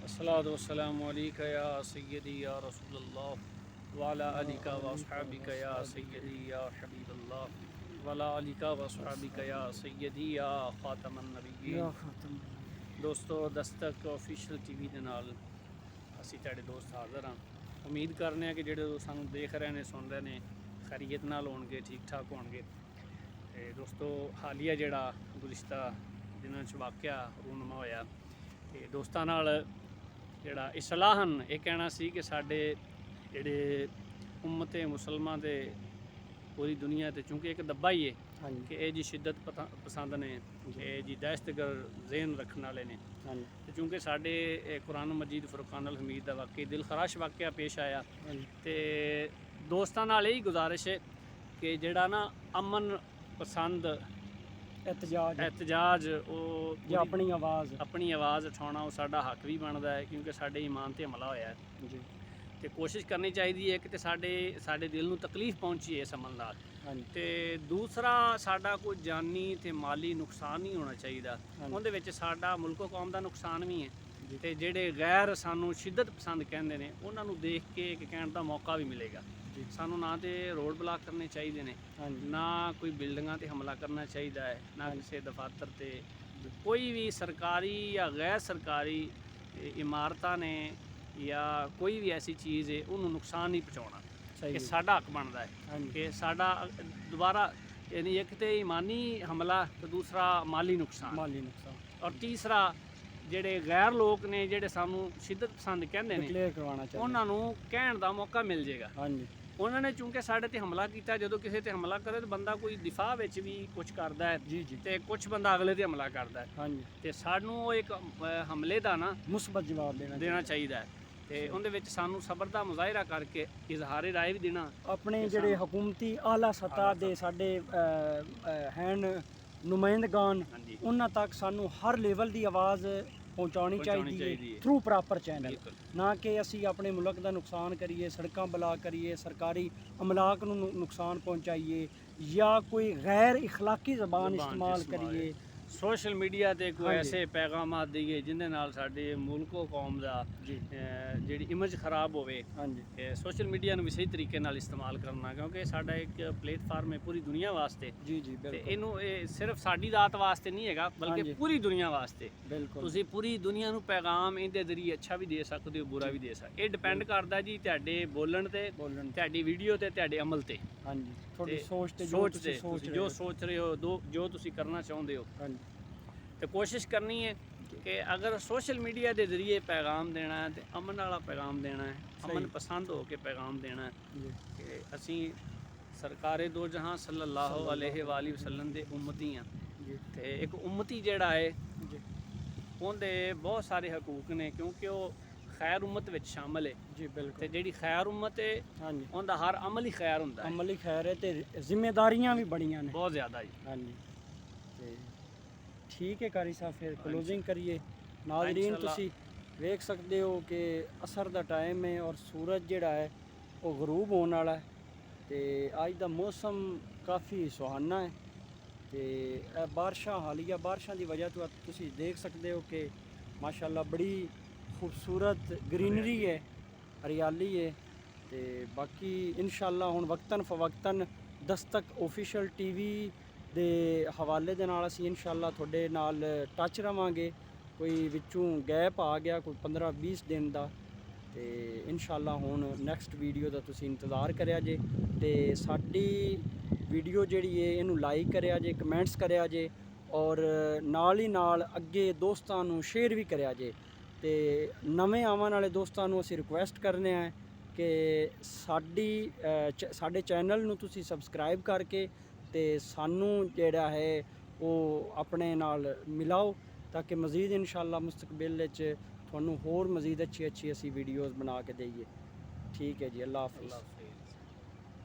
अस्सलातु वस्सलामु अलैका या सय्यदी या रसूलल्लाह वाला अलिका व अस्हाबिका या सय्यदी या हबीबल्लाह वाला अलिका व अस्हाबिका या सय्यदी या खातमन नबीय्यीन। दोस्तों, दस्तक ऑफिशियल टीवी ਦੇ ਨਾਲ ਅਸੀਂ ਤੁਹਾਡੇ ਦੋਸਤ ਹਾਜ਼ਰ ਹਾਂ। ਉਮੀਦ ਕਰਨੇ ਆ ਕਿ ਜਿਹੜੇ ਸਾਨੂੰ ਦੇਖ ਰਹੇ ਨੇ ਸੁਣ ਰਹੇ ਨੇ ਖੈਰੀਅਤ ਨਾਲ ਹੋਣਗੇ, ਠੀਕ ਠਾਕ ਹੋਣਗੇ। ਤੇ ਦੋਸਤੋ, ਹਾਲੀਆ ਜਿਹੜਾ ਗੁਜ਼ਸ਼ਤਾ ਦਿਨਾਂ 'ਚ ਵਾਕਿਆ ਰੂਨਮਾ ਹੋਇਆ ਤੇ ਦੋਸਤਾਂ ਨਾਲ ਜਿਹੜਾ ਇਸਲਾਹਨ ਇਹ ਕਹਿਣਾ ਸੀ ਕਿ ਸਾਡੇ ਜਿਹੜੇ ਉਮਤੇ ਮੁਸਲਮਾਨ ਦੇ पूरी दुनिया ते चूँकि एक दब्बा ही है कि ये जी शिद्दत पसंद ने, ये जी दहशतगर्द ज़हन रखने वाले ने। तो चूँकि साढ़े कुरान मजीद फुरकान अल हमीद का वाकई दिल खराश वाक़या पेश आया तो दोस्तों नाल यही गुजारिश है कि जेड़ा ना अमन पसंद एहतजाज अपनी आवाज़ उठाना वो साडा हक भी बनता है, क्योंकि साडे ईमान ते हमला होया है जी। तो कोशिश करनी चाहिए कि साडे दिल नूं तकलीफ पहुँची है इस अमल नाल। ते दूसरा साडा कोई जानी ते माली नुकसान नहीं होना चाहिए, उहदे विच साडा मुल्को कौम दा नुकसान भी है। ते जेड़े गैर सानू शिद्दत पसंद कहंदे ने उन्हां नूं देख के एक कहण दा मौका भी मिलेगा। सानू ना तो रोड ब्लॉक करने चाहिए ने, ना कोई बिल्डिंगां ते हमला करना चाहिए है, ना किसी दफातर ते कोई भी सरकारी या गैर सरकारी इमारतां ने या कोई भी ऐसी चीज़ है उन्होंने नुकसान नहीं पहुँचाना। ये साडा हक बनता है कि साडा दोबारा यानी एक तो ईमानी हमला तो दूसरा माली नुकसान और तीसरा जेडे गैर लोग ने जेडे सानू शिद्दत पसंद कहते हैं उन्होंने कहण दा मौका मिल जाएगा। उन्होंने चूँकि साढ़े ते हमला किया, जो किसी ते हमला करे तो बंदा कोई दिफा विच भी कुछ करता है ते कुछ बंदा अगले ते हमला करता है ते सानू एक हमले का ना मुस्बत जवाब देना चाहिए है। ਤੇ ਉਹਦੇ ਵਿੱਚ ਸਾਨੂੰ ਸਬਰ ਦਾ ਮੁਜ਼ਾਹਿਰਾ ਕਰਕੇ ਇਜ਼ਹਾਰੇ ਰਾਏ ਵੀ ਦੇਣਾ। ਆਪਣੇ ਜਿਹੜੇ ਹਕੂਮਤੀ ਆਲਾ ਸਤ੍ਹਾ ਦੇ ਸਾਡੇ ਹੈਨ ਨੁਮਾਇੰਦਗਾਨ ਉਹਨਾਂ ਤੱਕ ਸਾਨੂੰ ਹਰ ਲੈਵਲ ਦੀ ਆਵਾਜ਼ ਪਹੁੰਚਾਉਣੀ ਚਾਹੀਦੀ ਹੈ ਥਰੂ ਪ੍ਰੋਪਰ ਚੈਨਲ, ਨਾ ਕਿ ਅਸੀਂ ਆਪਣੇ ਮੁਲਕ ਦਾ ਨੁਕਸਾਨ ਕਰੀਏ, ਸੜਕਾਂ ਬਲਾਕ ਕਰੀਏ, ਸਰਕਾਰੀ ਅਮਲਾਕ ਨੂੰ ਨੁਕਸਾਨ ਪਹੁੰਚਾਈਏ ਜਾਂ ਕੋਈ ਗੈਰ ਇਖਲਾਕੀ ਜ਼ਬਾਨ ਇਸਤੇਮਾਲ ਕਰੀਏ। सोशल मीडिया ते कोई ऐसे पैगाम दिए जिंदे नाल साडे मुल्को कौम दा जेड़ी इमेज खराब होवे। सोशल मीडिया नूं भी सही तरीके नाल इस्तेमाल करना, क्योंकि साडा एक प्लेटफार्म है पूरी दुनिया वास्ते ते इनू सिर्फ साडी जात वास्ते नहीं हैगा बल्कि पूरी दुनिया वास्ते। तुसीं पूरी दुनिया नूं पैगाम इहदे जरिए अच्छा भी दे सकदे हो, बुरा भी दे सकदे। ये डिपेंड करदा जी तुहाडे बोलण ते, तुहाडी वीडियो ते, तुहाडे अमल ते, सोच ते जो सोच रहे हो, जो तुसीं करना चाहुंदे हो। तो कोशिश करनी है कि अगर सोशल मीडिया के जरिए पैगाम देना है तो अमन वाला पैगाम देना है, अमन पसंद हो के पैगाम देना है कि असी सरकारे दो जहां सल्लल्लाहु अलैहि वसल्लम दे उम्मती हाँ। तो एक उम्मती जिहड़ा है उनके बहुत सारे हकूक ने, क्योंकि वो खैर उम्मत विच शामिल है जी। बिल्कुल। तो जिहड़ी खैर उम्मत है उनका हर अमल ही खैर हुंदा है। अमल ही खैर है तो जिम्मेदारियां भी बड़ियां ने, बहुत ज़्यादा जी। हाँ जी, ठीक है कारी साहब, फिर क्लोजिंग करिए। नाज़रीन तुसी वेख सकते हो कि असर दा टाइम है और सूरज जिहड़ा है वो गरूब होने वाला है तो अज दा मौसम काफ़ी सुहाना है। तो बारिशां हालिया बारिशां की वजह तो तुसी देख सकते हो कि माशाअल्लाह बड़ी खूबसूरत ग्रीनरी है, हरियाली है। तो बाकी इंशाअल्लाह हुण वक्तन फवक्तन दस्तक ऑफिशियल टीवी ਦੇ ਹਵਾਲੇ ਦੇ ਨਾਲ ਅਸੀਂ ਇਨਸ਼ਾਅੱਲਾ ਤੁਹਾਡੇ ਨਾਲ ਟੱਚ ਰਵਾਂਗੇ। ਕੋਈ ਵਿੱਚੋਂ ਗੈਪ ਆ ਗਿਆ ਕੋਈ 15-20 ਦਿਨ ਦਾ, ਤੇ ਇਨਸ਼ਾਅੱਲਾ ਹੁਣ ਨੈਕਸਟ ਵੀਡੀਓ ਦਾ ਤੁਸੀਂ ਇੰਤਜ਼ਾਰ ਕਰਿਆ ਜੇ ਤੇ ਸਾਡੀ ਵੀਡੀਓ ਜਿਹੜੀ ਹੈ ਇਹਨੂੰ ਲਾਈਕ ਕਰਿਆ ਜੇ, ਕਮੈਂਟਸ ਕਰਿਆ ਜੇ ਔਰ ਨਾਲ ਹੀ ਨਾਲ ਅੱਗੇ ਦੋਸਤਾਂ ਨੂੰ ਸ਼ੇਅਰ ਵੀ ਕਰਿਆ ਜੇ। ਤੇ ਨਵੇਂ ਆਉਣ ਵਾਲੇ ਦੋਸਤਾਂ ਨੂੰ ਅਸੀਂ ਰਿਕੁਐਸਟ ਕਰਨੇ ਆ ਕਿ ਸਾਡੇ ਚੈਨਲ ਨੂੰ ਤੁਸੀਂ ਸਬਸਕ੍ਰਾਈਬ ਕਰਕੇ ਤੇ ਸਾਨੂੰ ਜਿਹੜਾ ਹੈ ਉਹ ਆਪਣੇ ਨਾਲ ਮਿਲਾਓ ਤਾਂ ਕਿ ਮਜ਼ੀਦ ਇਨਸ਼ਾਅੱਲਾ ਮੁਸਤਕਬਲ ਵਿੱਚ ਤੁਹਾਨੂੰ ਹੋਰ ਮਜ਼ੀਦ ਅੱਛੀ ਅਸੀਂ ਵੀਡੀਓਜ਼ ਬਣਾ ਕੇ ਦਈਏ। ਠੀਕ ਹੈ ਜੀ, ਅੱਲਾ ਹਾਫਿਜ਼।